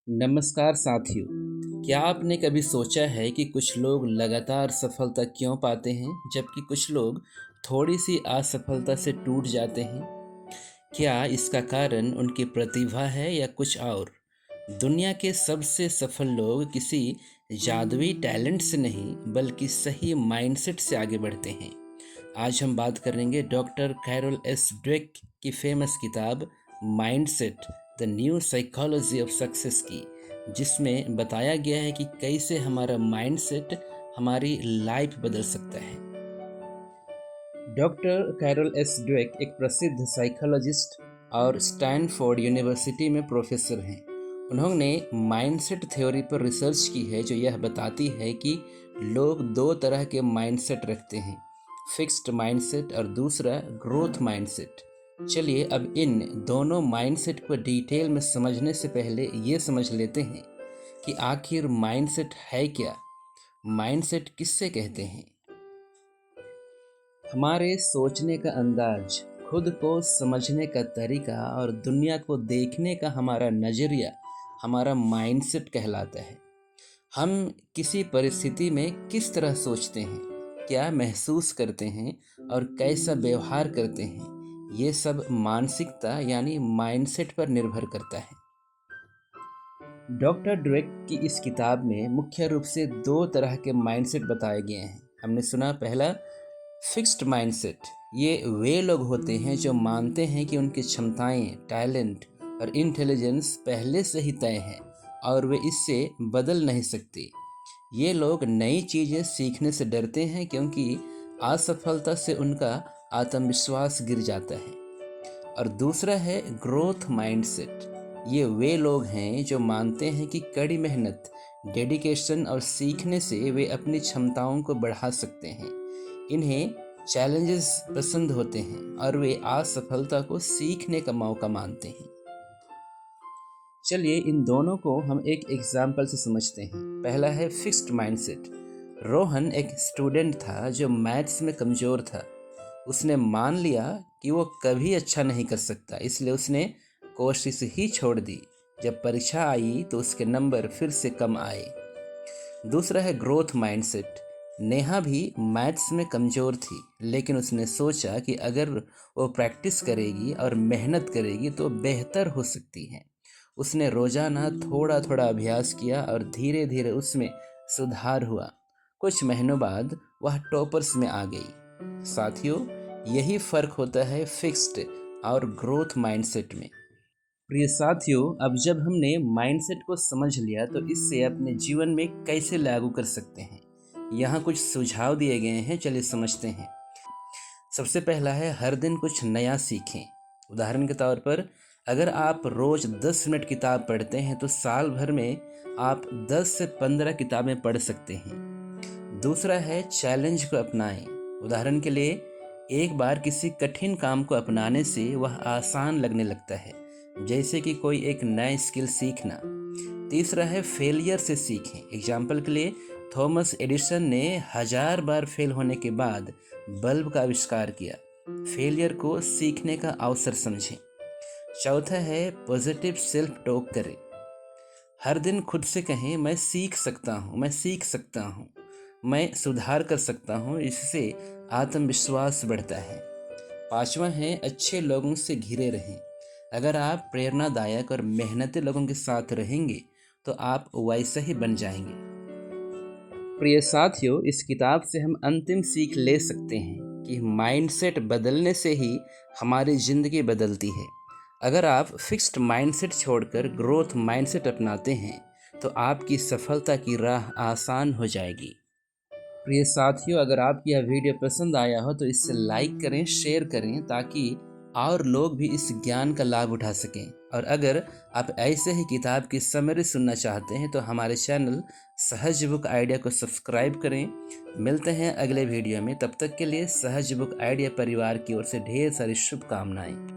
नमस्कार साथियों। क्या आपने कभी सोचा है कि कुछ लोग लगातार सफलता क्यों पाते हैं जबकि कुछ लोग थोड़ी सी असफलता से टूट जाते हैं? क्या इसका कारण उनकी प्रतिभा है या कुछ और? दुनिया के सबसे सफल लोग किसी जादुई टैलेंट से नहीं बल्कि सही माइंडसेट से आगे बढ़ते हैं। आज हम बात करेंगे डॉक्टर कैरोल एस ड्वेक की फेमस किताब mindset the new psychology of success की, जिसमें बताया गया है कि कैसे हमारा माइंडसेट हमारी लाइफ बदल सकता है। डॉक्टर कैरोल एस ड्वेक एक प्रसिद्ध साइकोलॉजिस्ट और स्टैनफोर्ड यूनिवर्सिटी में प्रोफेसर हैं। उन्होंने माइंडसेट थ्योरी पर रिसर्च की है जो यह बताती है कि लोग दो तरह के माइंडसेट रखते हैं, फिक्स्ड माइंडसेट और दूसरा ग्रोथ माइंडसेट। चलिए अब इन दोनों माइंडसेट को डिटेल में समझने से पहले ये समझ लेते हैं कि आखिर माइंडसेट है क्या, माइंडसेट किससे कहते हैं। हमारे सोचने का अंदाज, खुद को समझने का तरीका और दुनिया को देखने का हमारा नज़रिया हमारा माइंडसेट कहलाता है। हम किसी परिस्थिति में किस तरह सोचते हैं, क्या महसूस करते हैं और कैसा व्यवहार करते हैं, ये सब मानसिकता यानी माइंडसेट पर निर्भर करता है। डॉक्टर ड्वेक की इस किताब में मुख्य रूप से दो तरह के माइंडसेट बताए गए हैं। हमने सुना पहला, फिक्स्ड माइंडसेट। ये वे लोग होते हैं जो मानते हैं कि उनकी क्षमताएं, टैलेंट और इंटेलिजेंस पहले से ही तय है और वे इससे बदल नहीं सकते। ये लोग नई चीज़ें सीखने से डरते हैं क्योंकि असफलता से उनका आत्मविश्वास गिर जाता है। और दूसरा है ग्रोथ माइंडसेट। ये वे लोग हैं जो मानते हैं कि कड़ी मेहनत, डेडिकेशन और सीखने से वे अपनी क्षमताओं को बढ़ा सकते हैं। इन्हें चैलेंजेस पसंद होते हैं और वे असफलता को सीखने का मौका मानते हैं। चलिए इन दोनों को हम एक एग्जाम्पल से समझते हैं। पहला है फिक्स्ड माइंडसेट। रोहन एक स्टूडेंट था जो मैथ्स में कमज़ोर था। उसने मान लिया कि वो कभी अच्छा नहीं कर सकता, इसलिए उसने कोशिश ही छोड़ दी। जब परीक्षा आई तो उसके नंबर फिर से कम आए। दूसरा है ग्रोथ माइंडसेट। नेहा भी मैथ्स में कमज़ोर थी, लेकिन उसने सोचा कि अगर वो प्रैक्टिस करेगी और मेहनत करेगी तो बेहतर हो सकती है। उसने रोज़ाना थोड़ा थोड़ा अभ्यास किया और धीरे धीरे उसमें सुधार हुआ। कुछ महीनों बाद वह टॉपर्स में आ गई। साथियों, यही फ़र्क होता है फिक्स्ड और ग्रोथ माइंडसेट में। प्रिय साथियों, अब जब हमने माइंडसेट को समझ लिया तो इससे अपने जीवन में कैसे लागू कर सकते हैं, यहाँ कुछ सुझाव दिए गए हैं, चलिए समझते हैं। सबसे पहला है हर दिन कुछ नया सीखें। उदाहरण के तौर पर अगर आप रोज 10 मिनट किताब पढ़ते हैं तो साल भर में आप 10 से 15 किताबें पढ़ सकते हैं। दूसरा है चैलेंज को अपनाएं। उदाहरण के लिए एक बार किसी कठिन काम को अपनाने से वह आसान लगने लगता है, जैसे कि कोई एक नया स्किल सीखना। तीसरा है फेलियर से सीखें। एग्जाम्पल के लिए थॉमस एडिसन ने 1000 बार फेल होने के बाद बल्ब का आविष्कार किया। फेलियर को सीखने का अवसर समझें। चौथा है पॉजिटिव सेल्फ टॉक करें। हर दिन खुद से कहें, मैं सीख सकता हूँ, मैं सीख सकता हूँ, मैं सुधार कर सकता हूँ। इससे आत्मविश्वास बढ़ता है। पांचवा है अच्छे लोगों से घिरे रहें। अगर आप प्रेरणादायक और मेहनती लोगों के साथ रहेंगे तो आप वैसे ही बन जाएंगे। प्रिय साथियों, इस किताब से हम अंतिम सीख ले सकते हैं कि माइंडसेट बदलने से ही हमारी ज़िंदगी बदलती है। अगर आप फिक्स्ड माइंडसेट छोड़कर ग्रोथ माइंडसेट अपनाते हैं तो आपकी सफलता की राह आसान हो जाएगी। प्रिय साथियों, अगर आपको यह वीडियो पसंद आया हो तो इसे लाइक करें, शेयर करें ताकि और लोग भी इस ज्ञान का लाभ उठा सकें। और अगर आप ऐसे ही किताब की समरी सुनना चाहते हैं तो हमारे चैनल सहज बुक आइडिया को सब्सक्राइब करें। मिलते हैं अगले वीडियो में, तब तक के लिए सहज बुक आइडिया परिवार की ओर से ढेर सारी शुभकामनाएं।